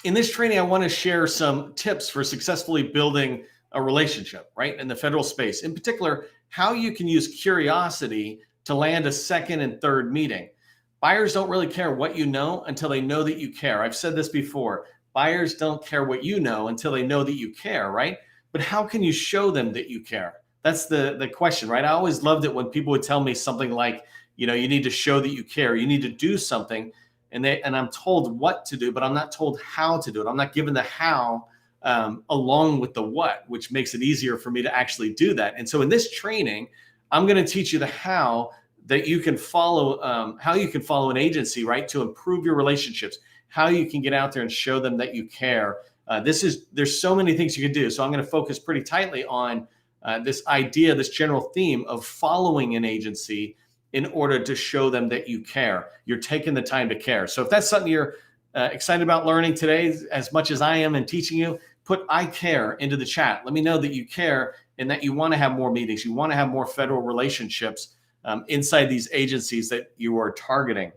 In this training, I want to share some tips for successfully building a relationship, right, in the federal space. In particular, how you can use curiosity to land a second and third meeting. Buyers don't really care what you know until they know that you care. I've said this before. Buyers don't care what you know until they know that you care, right? But how can you show them that you care? That's the question, right? I always loved it when people would tell me something like, you know, you need to show that you care. You need to do something. And I'm told what to do, but I'm not told how to do it. I'm not given the how along with the what, which makes it easier for me to actually do that. And so in this training, I'm going to teach you the how that you can follow, how you can follow an agency, right, to improve your relationships, how you can get out there and show them that you care. There's so many things you can do. So I'm going to focus pretty tightly on this idea, this general theme of following an agency in order to show them that you care. You're taking the time to care. So if that's something you're excited about learning today, as much as I am and teaching you, put I care into the chat. Let me know that you care and that you want to have more meetings. You want to have more federal relationships inside these agencies that you are targeting.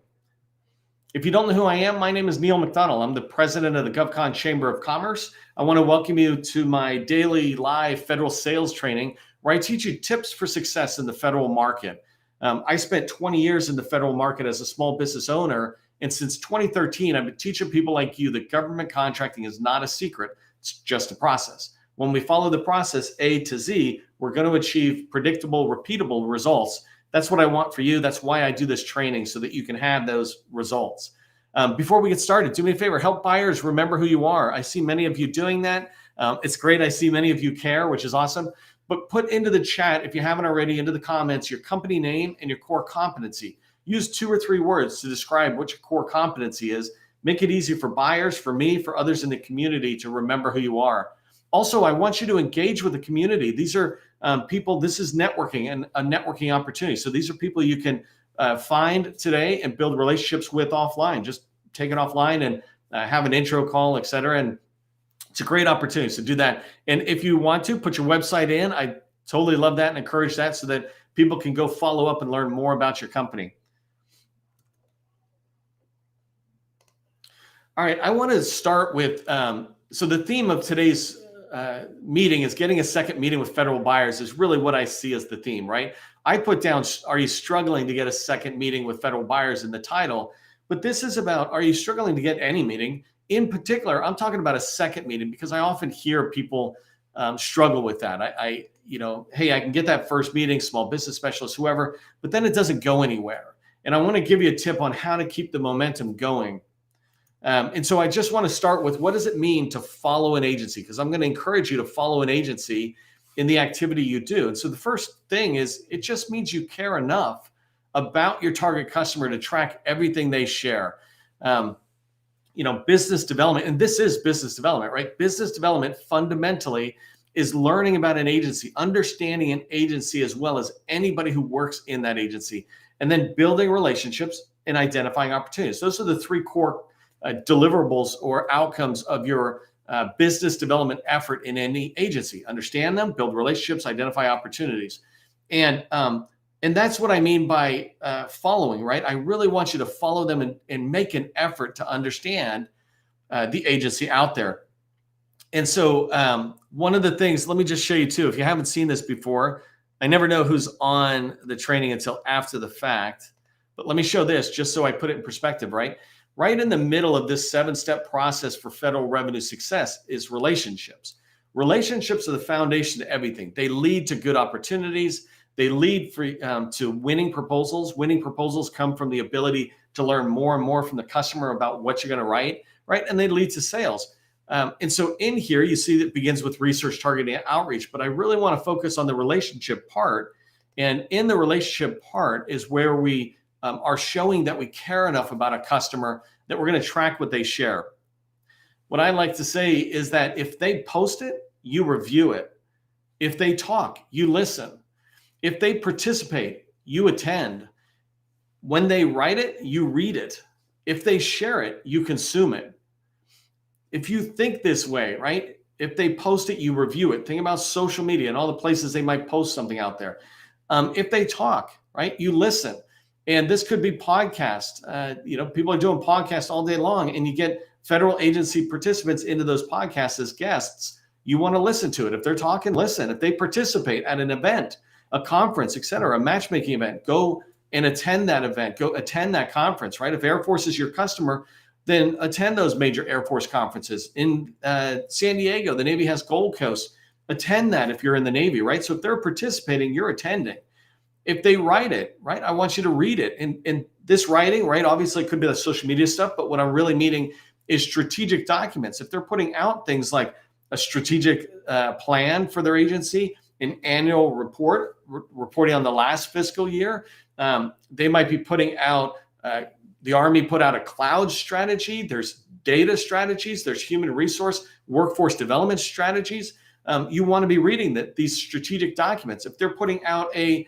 If you don't know who I am, my name is Neil McDonald. I'm the president of the GovCon Chamber of Commerce. I want to welcome you to my daily live federal sales training where I teach you tips for success in the federal market. I spent 20 years in the federal market as a small business owner. And since 2013, I've been teaching people like you that government contracting is not a secret. It's just a process. When we follow the process A to Z, we're going to achieve predictable, repeatable results. That's what I want for you. That's why I do this training, so that you can have those results. Before we get started, do me a favor, help buyers remember who you are. I see many of you doing that. It's great. I see many of you care, which is awesome. But put into the chat, if you haven't already, into the comments, your company name and your core competency. Use 2 or 3 words to describe what your core competency is. Make it easy for buyers, for me, for others in the community to remember who you are. Also, I want you to engage with the community. These are people, this is networking and a networking opportunity. So these are people you can find today and build relationships with offline. Just take it offline and have an intro call, et cetera. And it's a great opportunity to do that. And if you want to put your website in, I totally love that and encourage that so that people can go follow up and learn more about your company. All right, I want to start with, so the theme of today's meeting is getting a second meeting with federal buyers is really what I see as the theme, right? I put down, are you struggling to get a second meeting with federal buyers in the title? But this is about, are you struggling to get any meeting? In particular, I'm talking about a second meeting because I often hear people struggle with that. Hey, I can get that first meeting, small business specialist, whoever, but then it doesn't go anywhere. And I want to give you a tip on how to keep the momentum going. And so I just want to start with, what does it mean to follow an agency? Because I'm going to encourage you to follow an agency in the activity you do. And so the first thing is, it just means you care enough about your target customer to track everything they share. Business development, and this is business development, right? Business development fundamentally is learning about an agency, understanding an agency as well as anybody who works in that agency, and then building relationships and identifying opportunities. Those are the 3 core deliverables or outcomes of your business development effort in any agency. Understand them, build relationships, identify opportunities. And that's what I mean by following, right? I really want you to follow them and make an effort to understand the agency out there. And so one of the things, let me just show you too, if you haven't seen this before, I never know who's on the training until after the fact, but let me show this just so I put it in perspective, right? Right in the middle of this 7-step process for federal revenue success is relationships. Relationships are the foundation to everything. They lead to good opportunities. They lead to winning proposals. Winning proposals come from the ability to learn more and more from the customer about what you're going to write, right? And they lead to sales. And so in here, you see that it begins with research, targeting, and outreach. But I really want to focus on the relationship part. And in the relationship part is where we are showing that we care enough about a customer that we're going to track what they share. What I like to say is that if they post it, you review it. If they talk, you listen. If they participate, you attend. When they write it, you read it. If they share it, you consume it. If you think this way, right? If they post it, you review it. Think about social media and all the places they might post something out there. If they talk, right, you listen. And this could be podcast. People are doing podcasts all day long, and you get federal agency participants into those podcasts as guests, you want to listen to it. If they're talking, listen. If they participate at an event, a conference, et cetera, a matchmaking event, go and attend that event, go attend that conference, right? If Air Force is your customer, then attend those major Air Force conferences. In San Diego, the Navy has Gold Coast. Attend that if you're in the Navy, right? So if they're participating, you're attending. If they write it, right, I want you to read it. And this writing, right, obviously it could be the social media stuff, but what I'm really meaning is strategic documents. If they're putting out things like a strategic plan for their agency, an annual report, reporting on the last fiscal year, they might be putting out, the Army put out a cloud strategy. There's data strategies. There's human resource, workforce development strategies. You want to be reading these strategic documents. If they're putting out a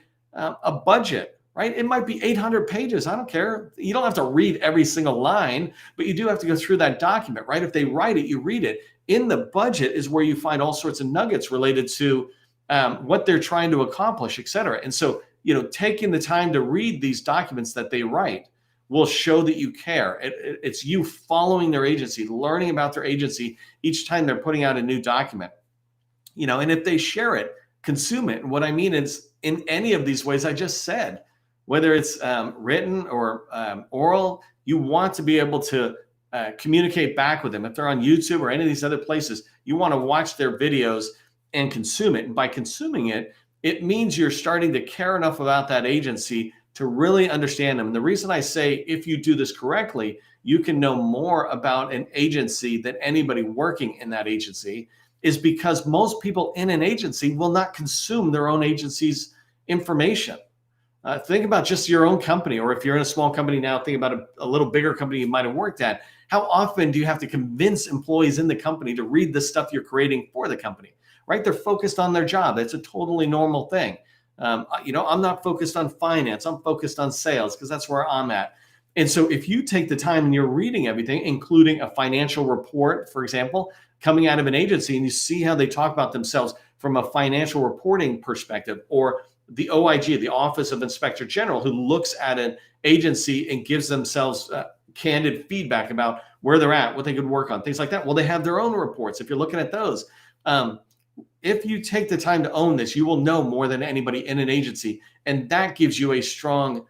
budget, right? It might be 800 pages. I don't care. You don't have to read every single line, but you do have to go through that document, right? If they write it, you read it. In the budget is where you find all sorts of nuggets related to what they're trying to accomplish, et cetera. And so, taking the time to read these documents that they write will show that you care. It's you following their agency, learning about their agency each time they're putting out a new document. And if they share it, consume it. And what I mean is, in any of these ways I just said, whether it's written or oral, you want to be able to communicate back with them. If they're on YouTube or any of these other places, you want to watch their videos and consume it. And by consuming it, it means you're starting to care enough about that agency to really understand them. And the reason I say, if you do this correctly, you can know more about an agency than anybody working in that agency, is because most people in an agency will not consume their own agency's information. Think about just your own company, or if you're in a small company now, think about a little bigger company you might have worked at. How often do you have to convince employees in the company to read the stuff you're creating for the company, right? They're focused on their job. It's a totally normal thing. I'm not focused on finance. I'm focused on sales because that's where I'm at. And so if you take the time and you're reading everything, including a financial report, for example, coming out of an agency, and you see how they talk about themselves from a financial reporting perspective, or the OIG, the Office of Inspector General, who looks at an agency and gives themselves candid feedback about where they're at, what they could work on, things like that. Well, they have their own reports. If you're looking at those, if you take the time to own this, you will know more than anybody in an agency. And that gives you a strong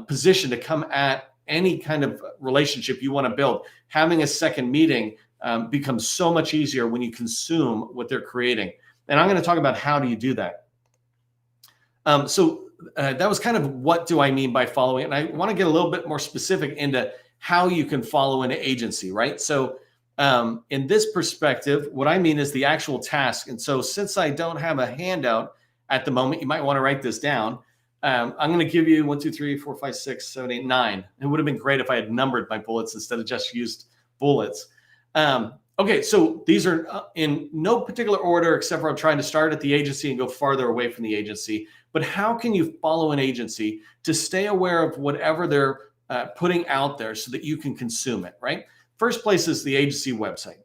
position to come at any kind of relationship you want to build. Having a second meeting becomes so much easier when you consume what they're creating. And I'm going to talk about how do you do that. So that was kind of what do I mean by following. And I want to get a little bit more specific into how you can follow an agency, right? So in this perspective, what I mean is the actual task. And so since I don't have a handout at the moment, you might want to write this down. I'm going to give you 1, 2, 3, 4, 5, 6, 7, 8, 9. It would have been great if I had numbered my bullets instead of just used bullets. Okay, so these are in no particular order, except for I'm trying to start at the agency and go farther away from the agency. But how can you follow an agency to stay aware of whatever they're putting out there so that you can consume it, right? First place is the agency website.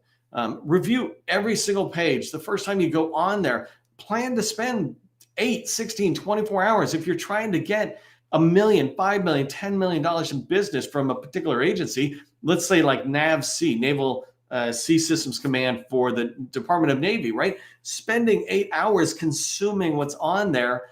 Review every single page. The first time you go on there, plan to spend 8, 16, 24 hours. If you're trying to get $1 million, $5 million, $10 million in business from a particular agency, let's say like NAVC, Naval Sea Systems Command for the Department of Navy, right? Spending 8 hours consuming what's on there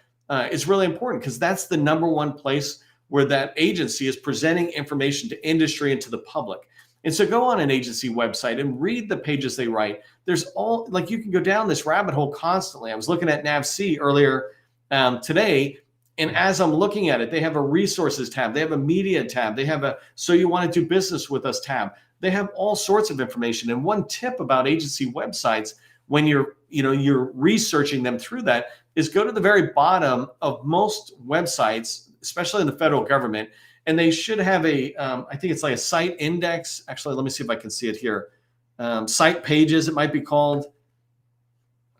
is really important, because that's the number one place where that agency is presenting information to industry and to the public. And so go on an agency website and read the pages they write. There's all, like, you can go down this rabbit hole constantly. I was looking at NAVC earlier today, and as I'm looking at it, they have a resources tab. They have a media tab. They have a so you want to do business with us tab. They have all sorts of information. And one tip about agency websites, when you're researching them through that, is go to the very bottom of most websites, especially in the federal government, and they should have a, I think it's like a site index. Actually, let me see if I can see it here. Site pages, it might be called.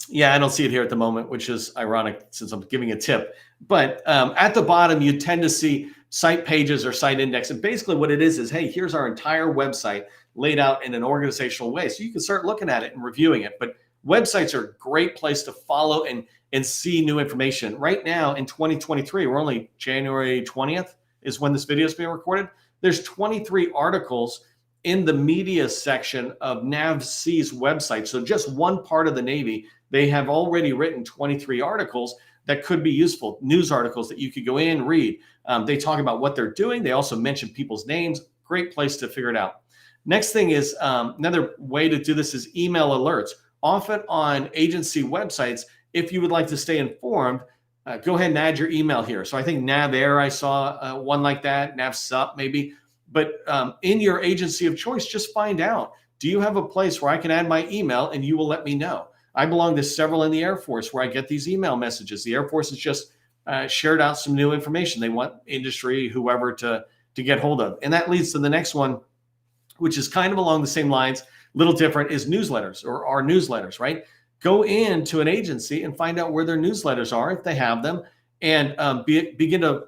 Yeah, I don't see it here at the moment, which is ironic since I'm giving a tip. But at the bottom, you tend to see site pages or site index. And basically what it is, hey, here's our entire website laid out in an organizational way. So you can start looking at it and reviewing it. But websites are a great place to follow and see new information. Right now in 2023, we're only January 20th is when this video is being recorded. There's 23 articles in the media section of NAVC's website. So just one part of the Navy, they have already written 23 articles that could be useful, news articles that you could go in, read. They talk about what they're doing. They also mention people's names. Great place to figure it out. Next thing is another way to do this is email alerts. Often on agency websites, if you would like to stay informed, go ahead and add your email here. So I think NavAir, I saw one like that, NavSup maybe. But in your agency of choice, just find out, do you have a place where I can add my email and you will let me know? I belong to several in the Air Force where I get these email messages. The Air Force has just shared out some new information. They want industry, whoever, to get hold of. And that leads to the next one, which is kind of along the same lines, little different, is newsletters or our newsletters, right? Go into an agency and find out where their newsletters are, if they have them, and begin to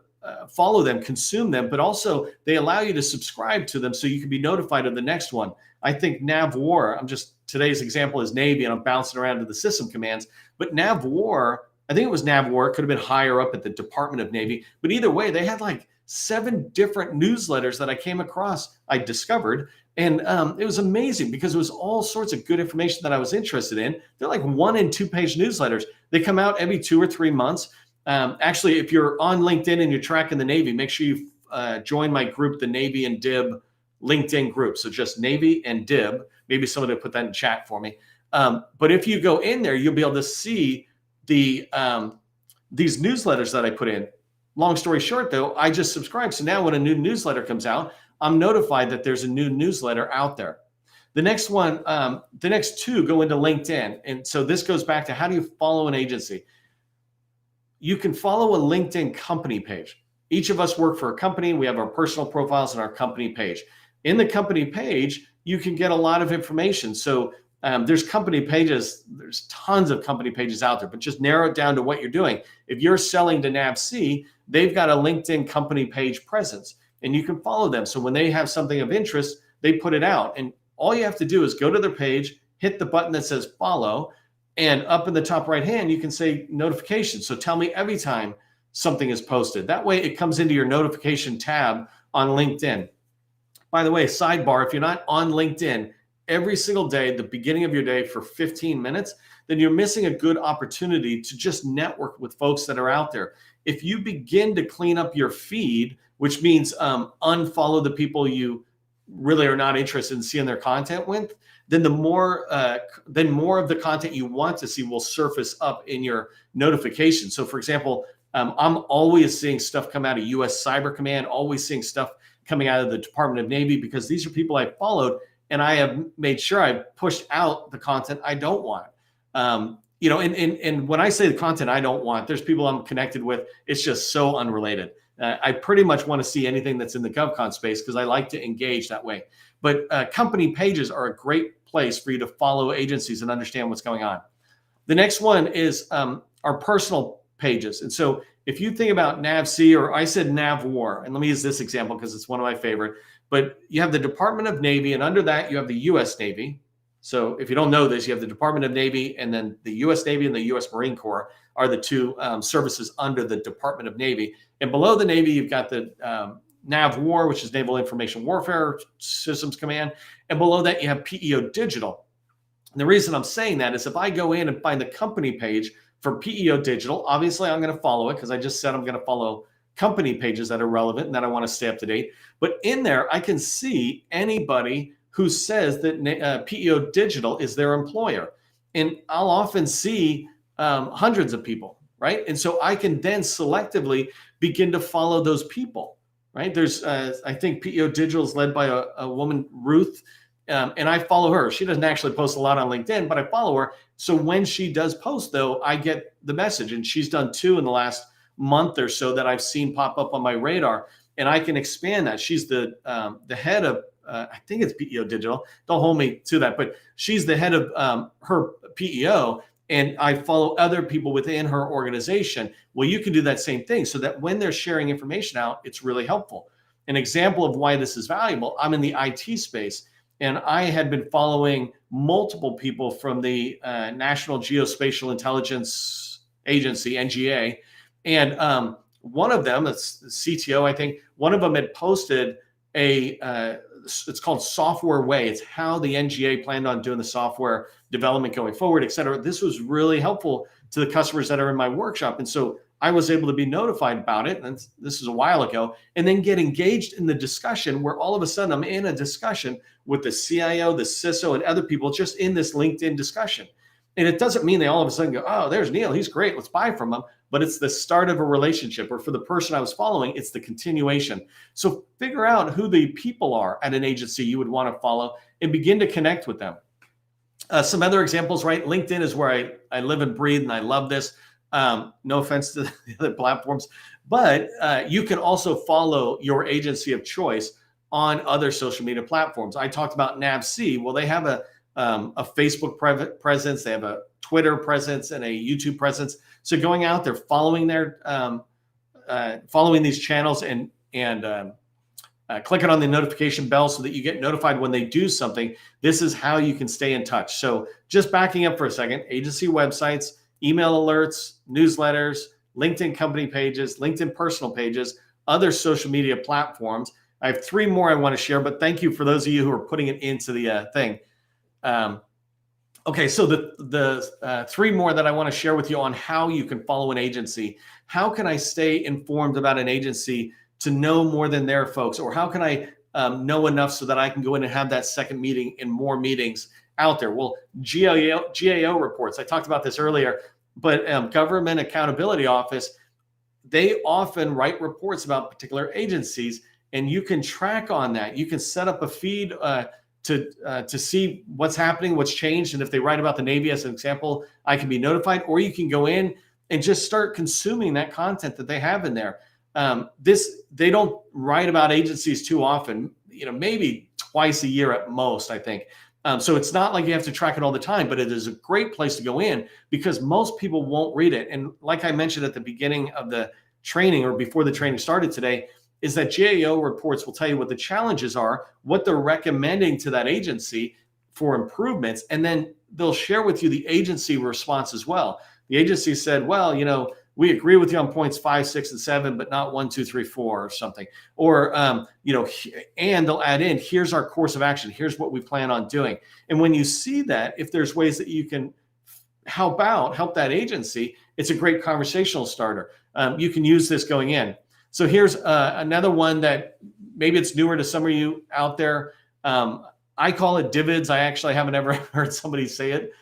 follow them, consume them, but also they allow you to subscribe to them so you can be notified of the next one. I think NavWar, today's example is Navy and I'm bouncing around to the system commands, but NavWar, I think it was NavWar, it could have been higher up at the Department of Navy, but either way, they had like 7 different newsletters that I came across, I discovered. And it was amazing because it was all sorts of good information that I was interested in. They're like 1 and 2 page newsletters. They come out every 2 or 3 months. Actually, if you're on LinkedIn and you're tracking the Navy, make sure you join my group, the Navy and DIB LinkedIn group. So just Navy and DIB. Maybe somebody will put that in chat for me. But if you go in there, you'll be able to see these newsletters that I put in. Long story short, though, I just subscribed. So now when a new newsletter comes out, I'm notified that there's a new newsletter out there. The next one, the next 2 go into LinkedIn. And so this goes back to, how do you follow an agency? You can follow a LinkedIn company page. Each of us work for a company. We have our personal profiles and our company page. In the company page, you can get a lot of information. So there's company pages. There's tons of company pages out there, but just narrow it down to what you're doing. If you're selling to NAVC, they've got a LinkedIn company page presence, and you can follow them. So when they have something of interest, they put it out. And all you have to do is go to their page, hit the button that says follow, and up in the top right hand, you can say notifications. So tell me every time something is posted. That way it comes into your notification tab on LinkedIn. By the way, sidebar, if you're not on LinkedIn every single day, the beginning of your day for 15 minutes, then you're missing a good opportunity to just network with folks that are out there. If you begin to clean up your feed, which means unfollow the people you really are not interested in seeing their content with, then more of the content you want to see will surface up in your notifications. So for example, I'm always seeing stuff come out of US Cyber Command, always seeing stuff coming out of the Department of Navy, because these are people I followed, and I have made sure I've pushed out the content I don't want. And when I say the content I don't want, there's people I'm connected with. It's just so unrelated. I pretty much want to see anything that's in the GovCon space because I like to engage that way. But company pages are a great place for you to follow agencies and understand what's going on. The next one is our personal pages. And so if you think about NAVC, or I said NavWar, and let me use this example because it's one of my favorite, but you have the Department of Navy, and under that you have the US Navy. So if you don't know this, you have the Department of Navy, and then the US Navy and the US Marine Corps are the 2 services under the Department of Navy. And below the Navy, you've got the NavWar, which is Naval Information Warfare Systems Command. And below that, you have PEO Digital. And the reason I'm saying that is if I go in and find the company page for PEO Digital, obviously I'm going to follow it because I just said I'm going to follow company pages that are relevant and that I want to stay up to date. But in there, I can see anybody who says that PEO Digital is their employer. And I'll often see hundreds of people, right? And so I can then selectively begin to follow those people, right? There's, I think PEO Digital is led by a woman, Ruth, and I follow her. She doesn't actually post a lot on LinkedIn, but I follow her. So when she does post, though, I get the message. And she's done 2 in the last month or so that I've seen pop up on my radar, and I can expand that. She's the head of, I think it's PEO Digital. Don't hold me to that, but she's the head of her PEO, and I follow other people within her organization. Well, you can do that same thing so that when they're sharing information out, it's really helpful. An example of why this is valuable, I'm in the IT space, and I had been following multiple people from the National Geospatial Intelligence Agency, NGA, and one of them, it's the CTO, I think, one of them had posted it's called Software Way. It's how the NGA planned on doing the software development going forward, et cetera. This was really helpful to the customers that are in my workshop. And so I was able to be notified about it. And this is a while ago, and then get engaged in the discussion where all of a sudden I'm in a discussion with the CIO, the CISO, and other people just in this LinkedIn discussion. And it doesn't mean they all of a sudden go, oh, there's Neil, he's great, let's buy from him. But it's the start of a relationship, or for the person I was following, it's the continuation. So figure out who the people are at an agency you would want to follow and begin to connect with them. Some other examples, right? LinkedIn is where I live and breathe, and I love this. No offense to the other platforms, but you can also follow your agency of choice on other social media platforms. I talked about NAVC. Well, they have a Facebook presence, they have a Twitter presence, and a YouTube presence. So going out there, following these channels, and clicking on the notification bell so that you get notified when they do something. This is how you can stay in touch. So just backing up for a second, agency websites, email alerts, newsletters, LinkedIn company pages, LinkedIn personal pages, other social media platforms. I have 3 more I want to share, but thank you for those of you who are putting it into the thing. Okay, so the 3 more that I want to share with you on how you can follow an agency. How can I stay informed about an agency to know more than their folks? Or how can I know enough so that I can go in and have that second meeting and more meetings out there? Well, GAO reports, I talked about this earlier, but Government Accountability Office, they often write reports about particular agencies, and you can track on that. You can set up a feed to see what's happening, what's changed. And if they write about the Navy as an example, I can be notified, or you can go in and just start consuming that content that they have in there. They don't write about agencies too often, maybe twice a year at most, I think. So it's not like you have to track it all the time, but it is a great place to go in because most people won't read it. And like I mentioned at the beginning of the training, or before the training started today, is that GAO reports will tell you what the challenges are, what they're recommending to that agency for improvements, and then they'll share with you the agency response as well. The agency said, well, we agree with you on points 5, 6, and 7, but not 1, 2, 3, 4 or something. Or, and they'll add in, here's our course of action. Here's what we plan on doing. And when you see that, if there's ways that you can help that agency, it's a great conversational starter. You can use this going in. So here's another one that maybe it's newer to some of you out there. I call it DIVIDS. I actually haven't ever heard somebody say it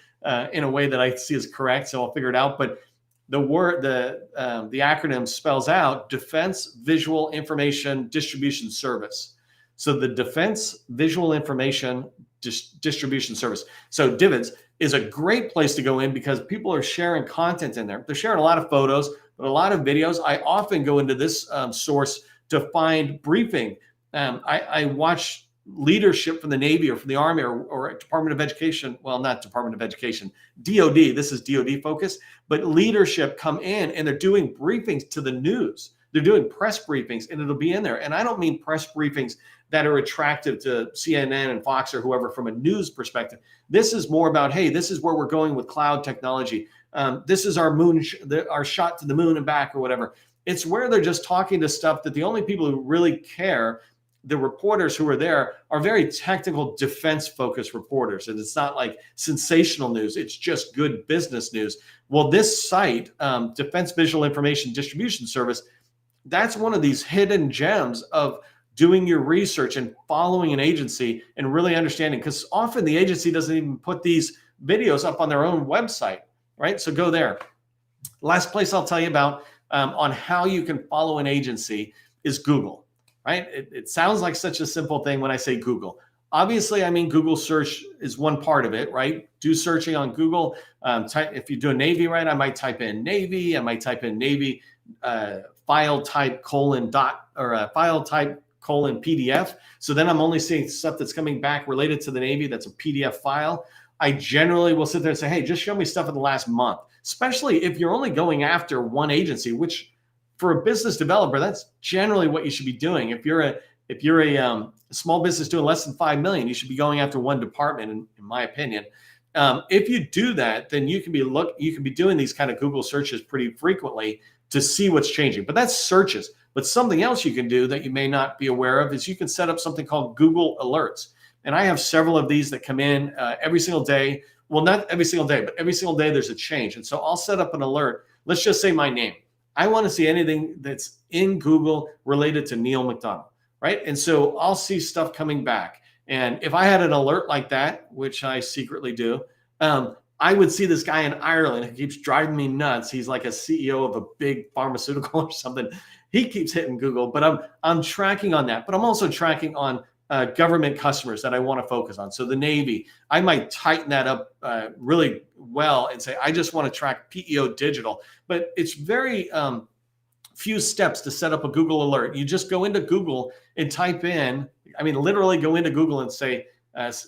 in a way that I see as correct, so I'll figure it out. But the acronym spells out Defense Visual Information Distribution Service. So the Defense Visual Information Distribution Service. So DIVIDS is a great place to go in because people are sharing content in there. They're sharing a lot of photos, but a lot of videos. I often go into this source to find briefing. I watch leadership from the Navy or from the Army or Department of Education. Well, not Department of Education, DOD. This is DOD focused, but leadership come in and they're doing briefings to the news. They're doing press briefings, and it'll be in there. And I don't mean press briefings that are attractive to CNN and Fox or whoever from a news perspective. This is more about, hey, this is where we're going with cloud technology. This is our our shot to the moon and back or whatever. It's where they're just talking to stuff that the only people who really care, the reporters who are there, are very technical, defense-focused reporters. And it's not like sensational news. It's just good business news. Well, this site, Defense Visual Information Distribution Service, that's one of these hidden gems of doing your research and following an agency and really understanding, because often the agency doesn't even put these videos up on their own website, right? So go there. Last place I'll tell you about on how you can follow an agency is Google, right? It sounds like such a simple thing when I say Google. Obviously, I mean, Google search is one part of it, right? Do searching on Google. If you do a Navy, right, I might type in Navy. I might type in Navy file type : file type : PDF. So then I'm only seeing stuff that's coming back related to the Navy that's a PDF file. I generally will sit there and say, hey, just show me stuff in the last month, especially if you're only going after one agency, which for a business developer, that's generally what you should be doing. If you're a small business doing less than 5 million, you should be going after one department, in my opinion. If you do that, then you can be doing these kind of Google searches pretty frequently to see what's changing. But that's searches. But something else you can do that you may not be aware of is you can set up something called Google Alerts. And I have several of these that come in every single day. Well, not every single day, but every single day there's a change. And so I'll set up an alert. Let's just say my name. I want to see anything that's in Google related to Neil McDonald, right? And so I'll see stuff coming back. And if I had an alert like that, which I secretly do, I would see this guy in Ireland who keeps driving me nuts. He's like a CEO of a big pharmaceutical or something. He keeps hitting Google, but I'm tracking on that. But I'm also tracking on government customers that I want to focus on. So the Navy, I might tighten that up really well and say, I just want to track PEO digital. But it's very few steps to set up a Google alert. You just go into Google and type in, literally go into Google and say,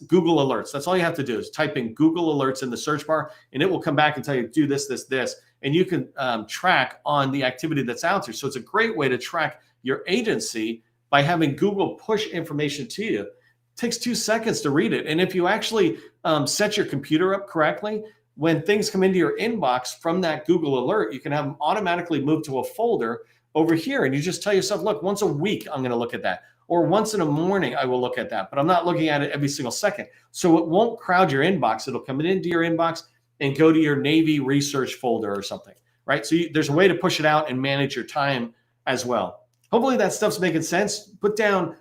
Google Alerts. That's all you have to do is type in Google Alerts in the search bar, and it will come back and tell you, do this, this, this. And you can track on the activity that's out there. So it's a great way to track your agency by having Google push information to you. It takes 2 seconds to read it. And if you actually set your computer up correctly, when things come into your inbox from that Google alert, you can have them automatically move to a folder over here. And you just tell yourself, look, once a week, I'm going to look at that. Or once in a morning, I will look at that. But I'm not looking at it every single second. So it won't crowd your inbox. It'll come into your inbox and go to your Navy research folder or something, right? So there's a way to push it out and manage your time as well. Hopefully that stuff's making sense. Put down,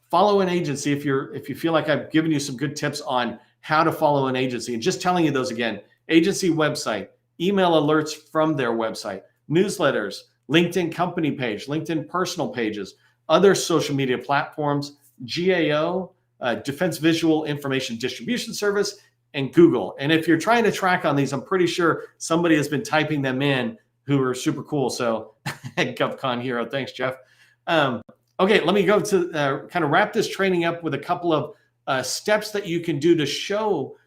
follow an agency if you feel like I've given you some good tips on how to follow an agency. And just telling you those again: agency website, email alerts from their website, newsletters, LinkedIn company page, LinkedIn personal pages, other social media platforms, GAO, Defense Visual Information Distribution Service, and Google. And if you're trying to track on these, I'm pretty sure somebody has been typing them in who are super cool. So GovCon hero, thanks, Jeff. Okay, let me go to kind of wrap this training up with a couple of steps that you can do to show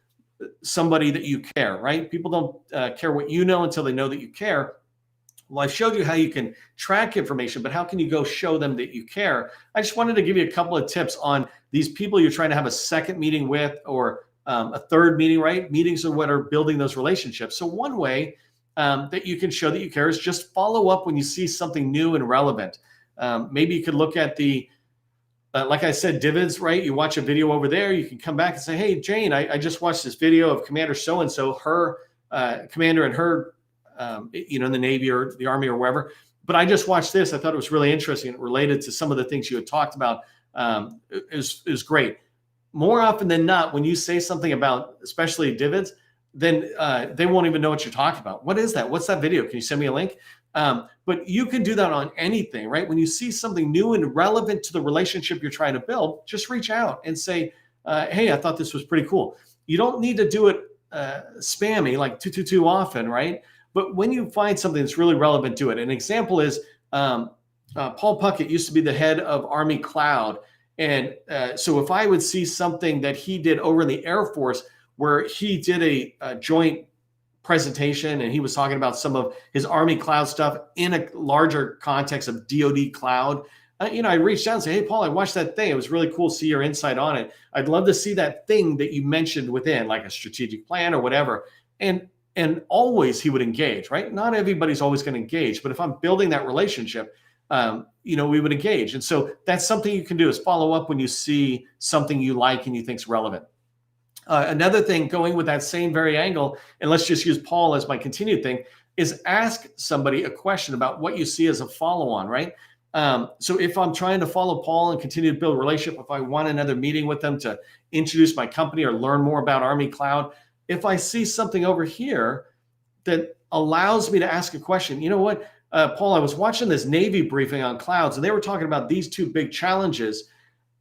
somebody that you care, right? People don't care what you know until they know that you care. Well, I showed you how you can track information, but how can you go show them that you care? I just wanted to give you a couple of tips on these people you're trying to have a second meeting with, or a third meeting, right? Meetings are what are building those relationships. So one way that you can show that you care is just follow up when you see something new and relevant. Maybe you could look at the, like I said, divots, right? You watch a video over there, you can come back and say, hey, Jane, I just watched this video of Commander so-and-so, her commander and her, in the Navy or the Army or wherever. But I just watched this. I thought it was really interesting. It related to some of the things you had talked about. Is great. More often than not, when you say something about especially divots, then they won't even know what you're talking about. What is that? What's that video? Can you send me a link? But you can do that on anything, right? When you see something new and relevant to the relationship you're trying to build, just reach out and say, hey, I thought this was pretty cool. You don't need to do it spammy, like too often, right? But when you find something that's really relevant to it, an example is Paul Puckett used to be the head of Army Cloud. And so if I would see something that he did over in the Air Force where he did a joint presentation and he was talking about some of his Army Cloud stuff in a larger context of DoD Cloud, I reached out and said, hey, Paul, I watched that thing. It was really cool to see your insight on it. I'd love to see that thing that you mentioned within, like a strategic plan or whatever. And always he would engage, right? Not everybody's always going to engage, but if I'm building that relationship, we would engage. And so that's something you can do, is follow up when you see something you like and you think is relevant. Another thing, going with that same very angle, and let's just use Paul as my continued thing, is ask somebody a question about what you see as a follow-on, right? So if I'm trying to follow Paul and continue to build a relationship, if I want another meeting with them to introduce my company or learn more about Army Cloud, if I see something over here that allows me to ask a question, you know what, Paul, I was watching this Navy briefing on clouds and they were talking about these two big challenges.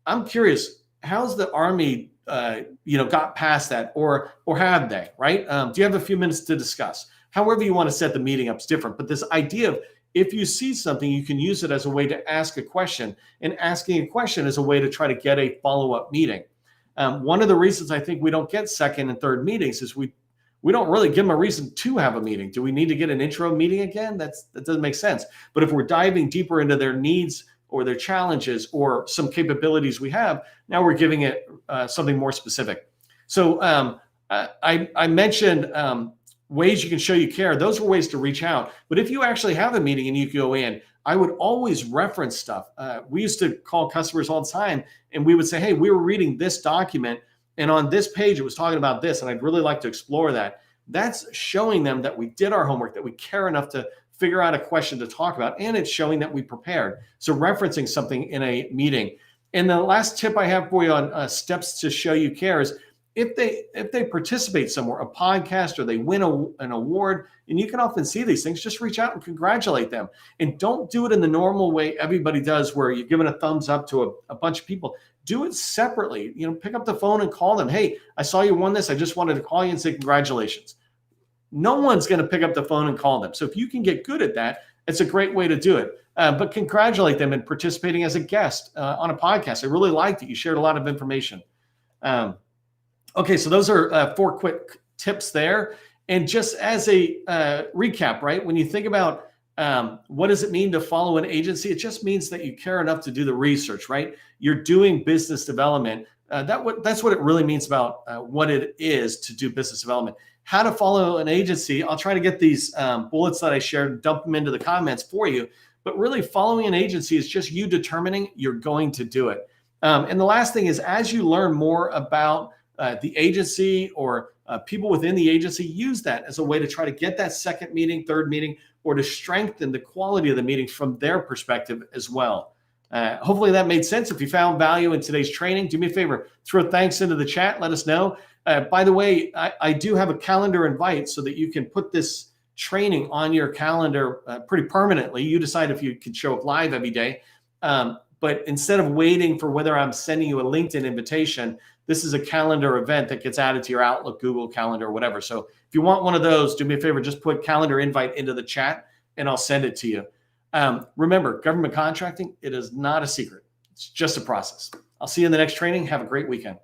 I'm curious, how's the Army, got past that, or have they, right? Do you have a few minutes to discuss? However you want to set the meeting up is different, but this idea of, if you see something, you can use it as a way to ask a question, and asking a question is a way to try to get a follow-up meeting. One of the reasons I think we don't get second and third meetings is we don't really give them a reason to have a meeting. Do we need to get an intro meeting again? That doesn't make sense. But if we're diving deeper into their needs or their challenges or some capabilities we have, now we're giving it something more specific. So I mentioned ways you can show you care, those are ways to reach out. But if you actually have a meeting and you go in, I would always reference stuff. We used to call customers all the time and we would say, hey, we were reading this document and on this page it was talking about this, and I'd really like to explore that. That's showing them that we did our homework, that we care enough to figure out a question to talk about, and it's showing that we prepared. So referencing something in a meeting. And the last tip I have for you on steps to show you care is if they participate somewhere, a podcast, or they win an award, and you can often see these things, just reach out and congratulate them. And don't do it in the normal way everybody does, where you're giving a thumbs up to a bunch of people. Do it separately. Pick up the phone and call them. Hey, I saw you won this. I just wanted to call you and say congratulations. No one's going to pick up the phone and call them. So if you can get good at that, it's a great way to do it. But congratulate them in participating as a guest on a podcast. I really liked it. You shared a lot of information. Okay, so those are 4 quick tips there. And just as a recap, right, when you think about what does it mean to follow an agency, it just means that you care enough to do the research, right? You're doing business development. That's what it really means about what it is to do business development. How to follow an agency, I'll try to get these bullets that I shared, dump them into the comments for you. But really, following an agency is just you determining you're going to do it. And the last thing is, as you learn more about the agency or people within the agency, use that as a way to try to get that second meeting, third meeting, or to strengthen the quality of the meetings from their perspective as well. Hopefully that made sense. If you found value in today's training, do me a favor, throw thanks into the chat. Let us know. By the way, I do have a calendar invite so that you can put this training on your calendar pretty permanently. You decide if you can show up live every day. But instead of waiting for whether I'm sending you a LinkedIn invitation, this is a calendar event that gets added to your Outlook, Google Calendar, whatever. So if you want one of those, do me a favor, just put calendar invite into the chat and I'll send it to you. Remember, government contracting, it is not a secret. It's just a process. I'll see you in the next training. Have a great weekend.